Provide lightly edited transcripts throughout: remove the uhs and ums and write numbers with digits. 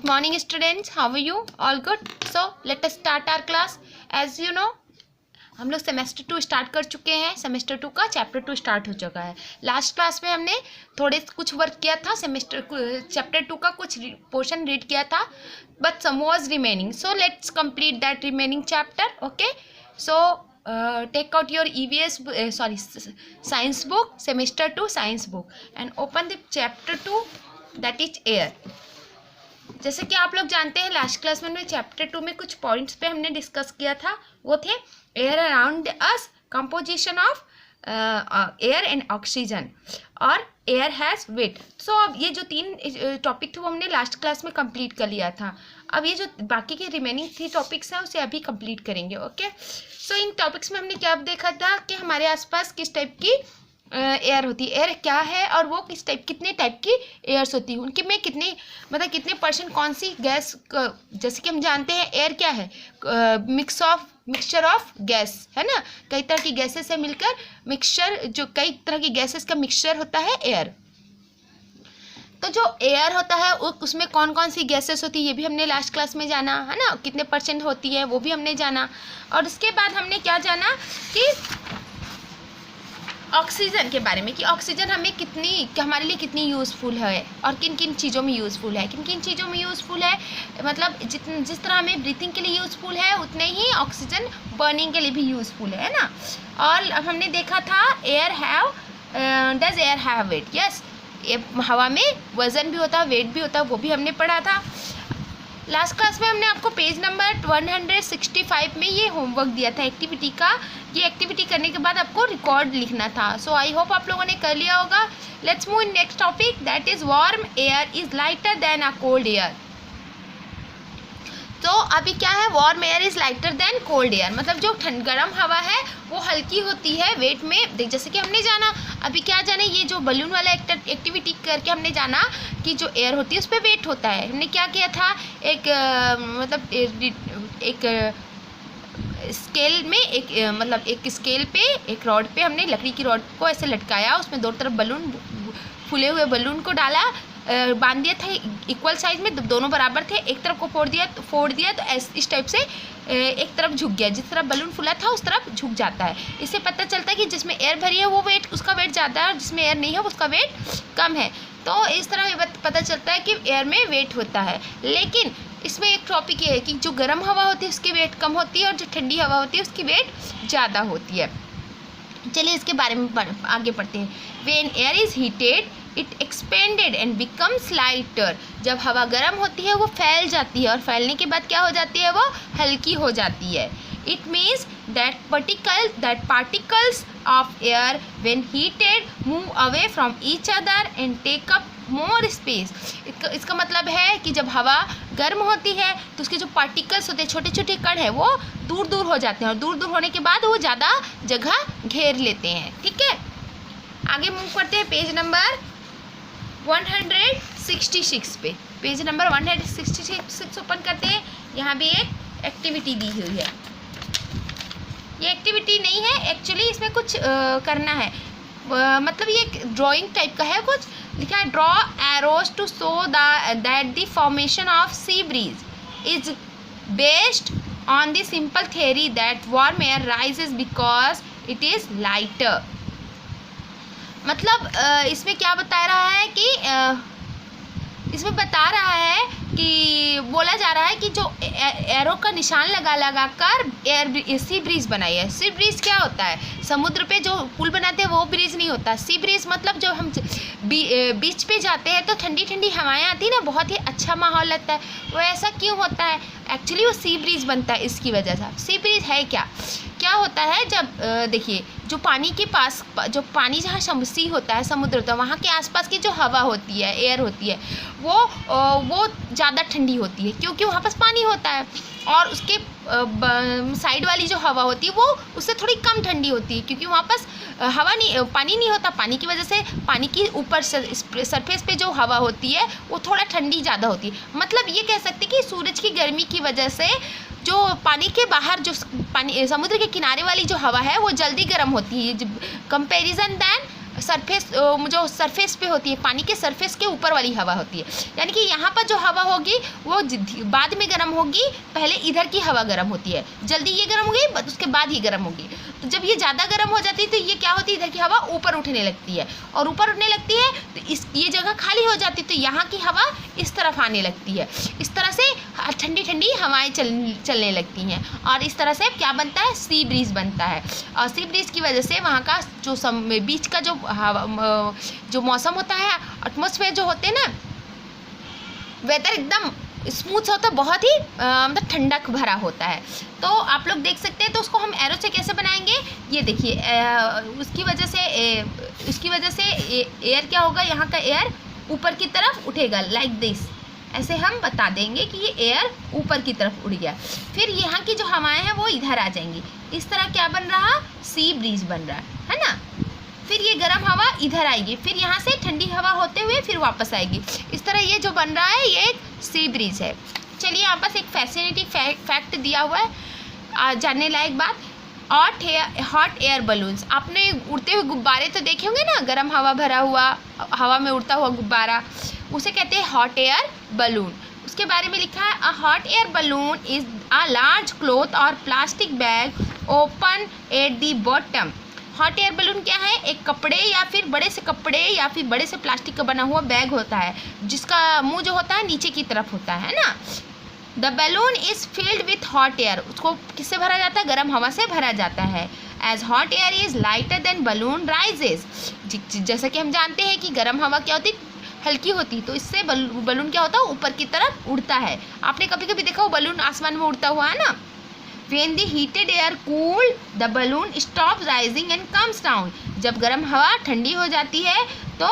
Morning students, how are you? All good? So let us start our class. As you know, हम लोग semester 2 start कर चुके हैं. Semester 2 का chapter 2 start हो चुका है. लास्ट क्लास में हमने कुछ वर्क किया था. चैप्टर 2 का कुछ पोर्शन रीड किया था, but some was remaining. So let's complete that remaining chapter. Okay, so take out your EVS science book, semester 2 science book, and open the chapter 2, that is air. जैसे कि आप लोग जानते हैं, लास्ट क्लास में हमने चैप्टर 2 में कुछ पॉइंट्स पे हमने डिस्कस किया था. वो थे air around us, composition of air and oxygen, और एयर हैज़ वेट. सो अब ये जो 3 टॉपिक थे वो हमने लास्ट क्लास में कंप्लीट कर लिया था. अब ये जो बाकी के रिमेनिंग 3 टॉपिक्स हैं उसे अभी कंप्लीट करेंगे. ओके, सो इन टॉपिक्स में हमने क्या देखा था कि हमारे आसपास किस टाइप की एयर होती है, एयर क्या है और वो कितने टाइप की एयर्स होती है, उनके में कितने परसेंट कौन सी गैस. जैसे कि हम जानते हैं एयर क्या है, मिक्सचर ऑफ गैस है ना. कई तरह की गैसेस से मिलकर कई तरह की गैसेस का मिक्सचर होता है एयर. तो जो एयर होता है उसमें कौन कौन सी गैसेस होती है ये भी हमने लास्ट क्लास में जाना है ना. कितने परसेंट होती है वो भी हमने जाना. और उसके बाद हमने क्या जाना कि ऑक्सीजन के बारे में, कि ऑक्सीजन हमारे लिए कितनी यूज़फुल है और किन किन चीज़ों में यूज़फुल है. किन किन चीज़ों में यूज़फुल है मतलब जिस तरह हमें ब्रीथिंग के लिए यूज़फुल है उतने ही ऑक्सीजन बर्निंग के लिए भी यूज़फुल है ना. और हमने देखा था does air have weight. Yes, हवा में वज़न भी होता है, वेट भी होता है, वो भी हमने पढ़ा था. लास्ट क्लास में हमने आपको पेज नंबर 165 में ये होमवर्क दिया था एक्टिविटी का. ये एक्टिविटी करने के बाद आपको रिकॉर्ड लिखना था. सो आई होप आप लोगों ने कर लिया होगा. Let's move in next topic, that is warm air is lighter than a cold air. तो अभी क्या है, warm air is lighter than cold air, मतलब जो गर्म हवा है वो हल्की होती है वेट में. जैसे कि हमने जाना, अभी क्या जाने, ये जो बलून वाला एक्टिविटी करके हमने जाना कि जो एयर होती है उस पर वेट होता है. हमने क्या किया था, एक स्केल में एक स्केल पे, एक रॉड पे हमने लकड़ी की रॉड को ऐसे लटकाया, उसमें दोनों तरफ फूले हुए बलून को डाला, बांध दिया था इक्वल साइज में, दोनों बराबर थे. एक तरफ को फोड़ दिया तो इस टाइप से एक तरफ झुक गया. जिस तरफ बलून फुला था उस तरफ झुक जाता है. इससे पता चलता है कि जिसमें एयर भरी है वो उसका वेट ज़्यादा है और जिसमें एयर नहीं है उसका वेट कम है. तो इस तरह पता चलता है कि एयर में वेट होता है. लेकिन इसमें एक टॉपिक ये है कि जो गर्म हवा होती है उसकी वेट कम होती है और जो ठंडी हवा होती है उसकी वेट ज़्यादा होती है. चलिए इसके बारे में आगे पढ़ते हैं. When air is heated it expanded and becomes lighter. जब हवा गर्म होती है वो फैल जाती है और फैलने के बाद क्या हो जाती है, वो हल्की हो जाती है. It means that particles of air when heated move away from each other and take up more space. इसका मतलब है कि जब हवा गर्म होती है तो उसके जो पार्टिकल्स होते हैं, छोटे छोटे कण हैं, वो दूर दूर हो जाते हैं और दूर दूर होने के बाद वो ज़्यादा जगह घेर लेते हैं. ठीक है, आगे मूव करते हैं पेज नंबर 166 पे. पेज नंबर 166 ओपन करते हैं. यहाँ भी एक एक्टिविटी दी हुई है. ये एक्टिविटी नहीं है एक्चुअली, इसमें कुछ करना है. मतलब ये एक ड्राइंग टाइप का है. कुछ लिखा है, draw arrows to show that the formation of sea breeze is based on the simple theory that warm air rises because it is lighter. मतलब इसमें क्या बता रहा है कि इसमें बता रहा है कि बोला जा रहा है कि जो एरो का निशान लगा कर सी ब्रीज बनाई है. सी ब्रीज क्या होता है, समुद्र पे जो पुल बनाते हैं वो ब्रिज नहीं होता. सी ब्रीज मतलब जब हम बीच पे जाते हैं तो ठंडी ठंडी हवाएं आती है ना, बहुत ही अच्छा माहौल लगता है. वो ऐसा क्यों होता है, एक्चुअली वो सी ब्रीज बनता है इसकी वजह से. सी ब्रीज है क्या होता है, जब देखिए जो पानी के पास, जो पानी जहाँ सी होता है, समुद्र होता है, वहाँ के आसपास की जो हवा होती है, एयर होती है, वो ज़्यादा ठंडी होती है क्योंकि वहाँ पास पानी होता है. और उसके साइड वाली जो हवा होती है वो उससे थोड़ी कम ठंडी होती है क्योंकि वहाँ पास पानी नहीं होता. पानी की वजह से पानी की ऊपर सरफेस पे जो हवा होती है वो थोड़ा ठंडी ज़्यादा होती है. मतलब ये कह सकते हैं कि सूरज की गर्मी की वजह से जो पानी के बाहर जो समुद्र के किनारे वाली जो हवा है वो जल्दी गर्म होती है कंपेरिजन दैन सरफेस, जो सरफेस पे होती है, पानी के सरफेस के ऊपर वाली हवा होती है। यानी कि यहाँ पर जो हवा होगी वो बाद में गर्म होगी, पहले इधर की हवा गर्म होती है, जल्दी ये गर्म होगी, उसके बाद ये गर्म होगी। तो जब ये ज़्यादा गर्म हो जाती है तो ये क्या होती है, इधर की हवा ऊपर उठने लगती है, और ऊपर उठने लगती है तो ये जगह खाली हो जाती है, तो यहाँ की हवा इस तरफ आने लगती है। इस तरह से ठंडी ठंडी हवाएं चलने लगती हैं, और इस तरह से क्या बनता है, सी ब्रीज बनता है। और सी ब्रीज की वजह से वहाँ का जो बीच का जो हवा, जो मौसम होता है, एटमॉस्फेयर जो होते हैं ना, वेदर एकदम स्मूथ होता है, बहुत ही मतलब ठंडक भरा होता है। तो आप लोग देख सकते हैं। तो उसको हम एरो से कैसे बनाएंगे, ये देखिए, उसकी वजह से एयर क्या होगा, यहाँ का एयर ऊपर की तरफ उठेगा, लाइक दिस। ऐसे हम बता देंगे कि ये एयर ऊपर की तरफ उड़ गया। फिर यहाँ की जो हवाएं हैं वो इधर आ जाएंगी। इस तरह क्या बन रहा, सी ब्रीज बन रहा है ना। फिर ये गर्म हवा इधर आएगी, फिर यहाँ से ठंडी हवा होते हुए फिर वापस आएगी। इस तरह ये जो बन रहा है ये एक सी ब्रीज है। चलिए यहाँ पास एक फैसिनेटिंग फैक्ट दिया हुआ है, जानने लायक बात। हॉट एयर बलून्स, आपने उड़ते हुए गुब्बारे तो देखे होंगे ना, गर्म हवा भरा हुआ, हवा में उड़ता हुआ गुब्बारा, उसे कहते हैं हॉट एयर बलून। उसके बारे में लिखा है, a hot air balloon is a large cloth और plastic bag open at the bottom. Hot air balloon क्या है, एक कपड़े या फिर बड़े से कपड़े या फिर बड़े से प्लास्टिक का बना हुआ बैग होता है, जिसका मुंह जो होता है नीचे की तरफ होता है ना। The balloon is filled with hot air, उसको किससे भरा जाता है, गर्म हवा से भरा जाता है। As hot air is lighter than balloon rises, जैसा कि हम जानते हैं कि गर्म हवा क्या होती है, हल्की होती, तो इससे बलून क्या होता है, ऊपर की तरफ उड़ता है। आपने कभी कभी देखा हो बलून आसमान में उड़ता हुआ, है ना। When the heated air cooled, the balloon stops rising and comes down. जब गर्म हवा ठंडी हो जाती है तो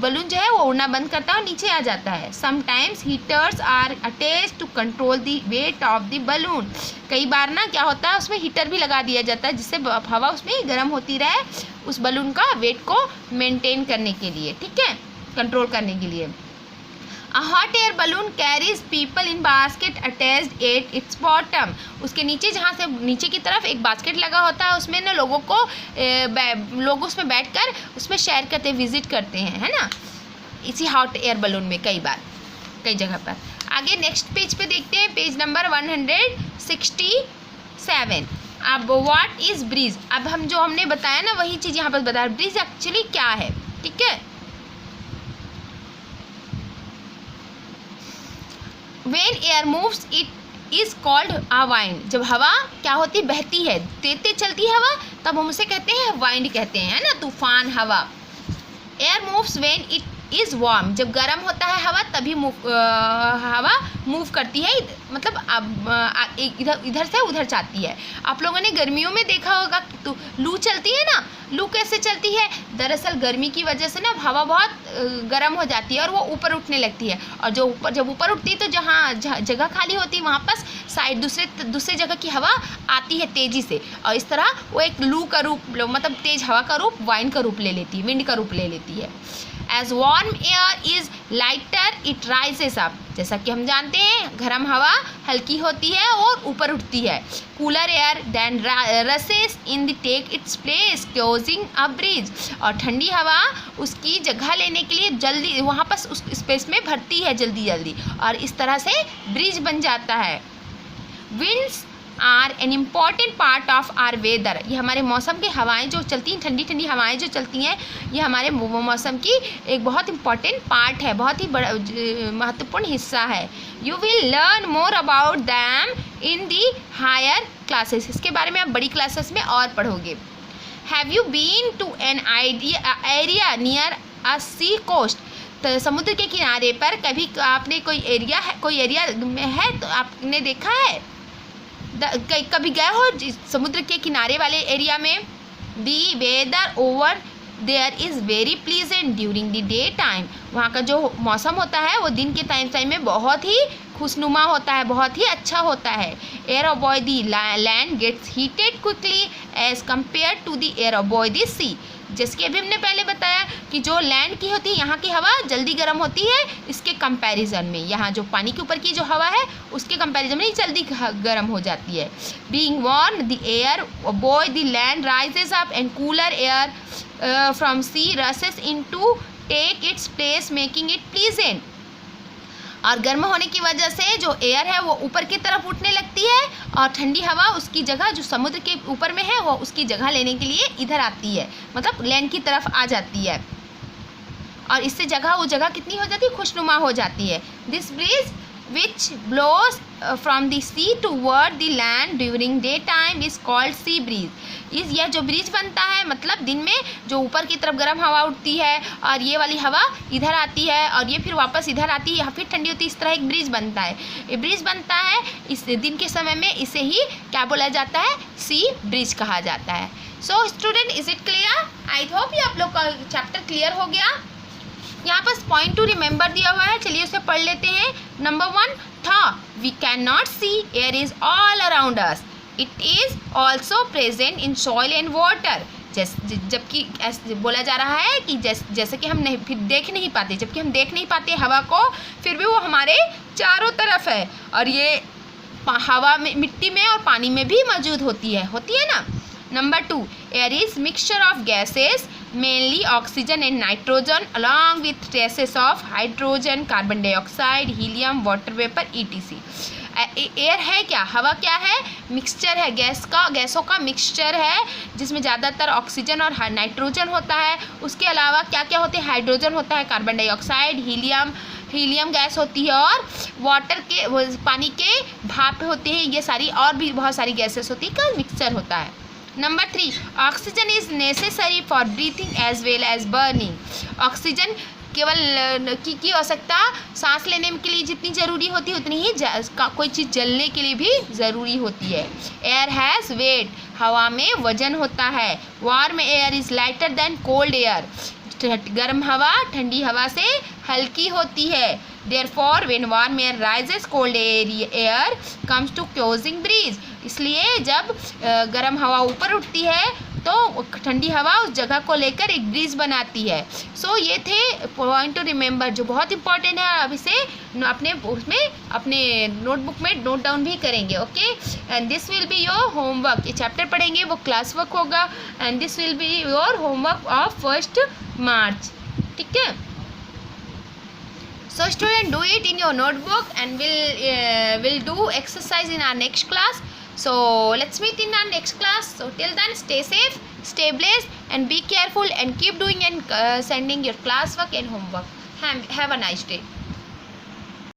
बलून जो है वो उड़ना बंद करता है और नीचे आ जाता है। Sometimes heaters are attached to control the weight of the balloon. कई बार ना क्या होता है, उसमें हीटर भी लगा दिया जाता है जिससे हवा उसमें गर्म होती रहे, उस बलून का वेट को मेंटेन करने के लिए, ठीक है, कंट्रोल करने के लिए। A hot air balloon carries people in basket attached at its bottom. उसके नीचे, जहाँ से नीचे की तरफ एक बास्केट लगा होता है, उसमें ना लोग उसमें बैठकर उसमें शेयर करते, विजिट करते हैं, है ना, इसी हॉट एयर बलून में कई बार, कई जगह पर। आगे नेक्स्ट पेज पे देखते हैं, पेज नंबर 167। अब व्हाट इज ब्रीज, अब हम जो हमने बताया ना वही चीज़ यहाँ पर बताया, ब्रीज एक्चुअली क्या है, ठीक है। When air moves it is called a wind. जब हवा क्या होती, बहती है, तेज चलती है हवा, तब हम उसे कहते हैं wind कहते हैं, है ना, तूफान हवा। Air moves when it is warm. जब गर्म होता है हवा तभी हवा मूव करती है, मतलब इधर से उधर जाती है। आप लोगों ने गर्मियों में देखा होगा तो लू चलती है ना, लू कैसे चलती है, दरअसल गर्मी की वजह से ना हवा बहुत गर्म हो जाती है और वो ऊपर उठने लगती है, और जब ऊपर उठती है तो जहाँ जगह खाली होती है वहाँ पर साइड दूसरे जगह की हवा आती है तेज़ी से, और इस तरह वो एक लू का रूप, मतलब तेज हवा का रूप, वाइंड का रूप ले लेती है, विंड का रूप ले लेती है। As warm air is lighter, it rises up. जैसा कि हम जानते हैं गर्म हवा हल्की होती है और ऊपर उठती है। Cooler air then rushes in the take its place, causing a breeze. और ठंडी हवा उसकी जगह लेने के लिए जल्दी वहाँ पर उस स्पेस में भरती है जल्दी, और इस तरह से ब्रीज बन जाता है। Winds are an important part of our weather, ये हमारे मौसम की हवाएं जो चलती हैं, ठंडी ठंडी हवाएं जो चलती हैं, ये हमारे मौसम की एक बहुत इम्पॉर्टेंट पार्ट है, बहुत ही बड़ा महत्वपूर्ण हिस्सा है। You will learn more about them in the higher classes, इसके बारे में आप बड़ी क्लासेस में और पढ़ोगे। Have you been to an area near a sea coast, तो समुद्र के किनारे पर कभी आपने कोई एरिया में है तो आपने देखा है, कभी गए हो समुद्र के किनारे वाले एरिया में। The weather over there is very pleasant during the day time, वहाँ का जो मौसम होता है वो दिन के टाइम में बहुत ही खुशनुमा होता है, बहुत ही अच्छा होता है। Air above the land gets heated quickly as compare to the air above the sea, जैसे कि अभी हमने पहले बताया कि जो लैंड की होती है यहाँ की हवा जल्दी गर्म होती है, इसके कंपैरिजन में यहाँ जो पानी के ऊपर की जो हवा है उसके कंपैरिजन में जल्दी गर्म हो जाती है। Being warm the air above the land rises up and cooler air from sea rushes in to take its place making it pleasant. और गर्म होने की वजह से जो एयर है वो ऊपर की तरफ उठने लगती है और ठंडी हवा उसकी जगह जो समुद्र के ऊपर में है वो उसकी जगह लेने के लिए इधर आती है, मतलब लैंड की तरफ आ जाती है और इससे वो जगह कितनी हो जाती है, खुशनुमा हो जाती है. This breeze which blows from the sea toward the land during daytime is called sea breeze. यह जो ब्रिज बनता है मतलब दिन में जो ऊपर की तरफ गर्म हवा उठती है और ये वाली हवा इधर आती है और ये फिर वापस इधर आती है या फिर ठंडी होती है, इस तरह एक ब्रिज बनता है. ये ब्रिज बनता है इस दिन के समय में, इसे ही क्या बोला जाता है, सी ब्रिज कहा जाता है. So student, is it clear? I hope ये आप लोग का चैप्टर क्लियर हो गया. यहाँ पर पॉइंट टू रिमेंबर दिया हुआ है, चलिए उसे पढ़ लेते हैं. नंबर 1 था, we can not see, air is all around us, it is also present in soil and water. जबकि बोला जा रहा है कि जैसे कि हम नहीं फिर देख नहीं पाते, जबकि हम देख नहीं पाते हवा को, फिर भी वो हमारे चारों तरफ है और ये हवा में, मिट्टी में और पानी में भी मौजूद होती है ना. Number 2, air is mixture of gases mainly oxygen and nitrogen along with traces of hydrogen, carbon dioxide, helium, water vapor etc. Air है क्या, हवा क्या है, मिक्सचर है, गैसों का मिक्सचर है जिसमें ज़्यादातर ऑक्सीजन और नाइट्रोजन होता है. उसके अलावा क्या क्या होते हैं, हाइड्रोजन होता है, कार्बन डाइऑक्साइड, हीलियम गैस होती है और वाटर के पानी के भाप होते हैं. ये सारी और भी बहुत सारी गैसेस होती है का मिक्सचर होता है. Number 3, oxygen is necessary for breathing as well as burning. Oxygen केवल की आवश्यकता सांस लेने के लिए जितनी ज़रूरी होती है उतनी ही कोई चीज़ जलने के लिए भी ज़रूरी होती है. एयर हैज़ वेट, हवा में वजन होता है. Warm air is lighter than cold air, गर्म हवा ठंडी हवा से हल्की होती है. Therefore, when warm air rises, cold air comes to causing breeze. इसलिए जब गर्म हवा ऊपर उठती है तो ठंडी हवा उस जगह को लेकर एक ब्रीज बनाती है. सो ये थे पॉइंट टू रिमेंबर जो बहुत इंपॉर्टेंट है. अब इसे अपने नोटबुक में नोट डाउन भी करेंगे. Okay, and this will be your homework. ये चैप्टर पढ़ेंगे वो क्लास वर्क होगा and this will be your homework of 1 मार्च. ठीक है. So student, do it in your notebook and we'll do exercise in our next class. So let's meet in our next class. So till then, stay safe, stay blessed and be careful and keep doing and sending your classwork and homework. Have a nice day.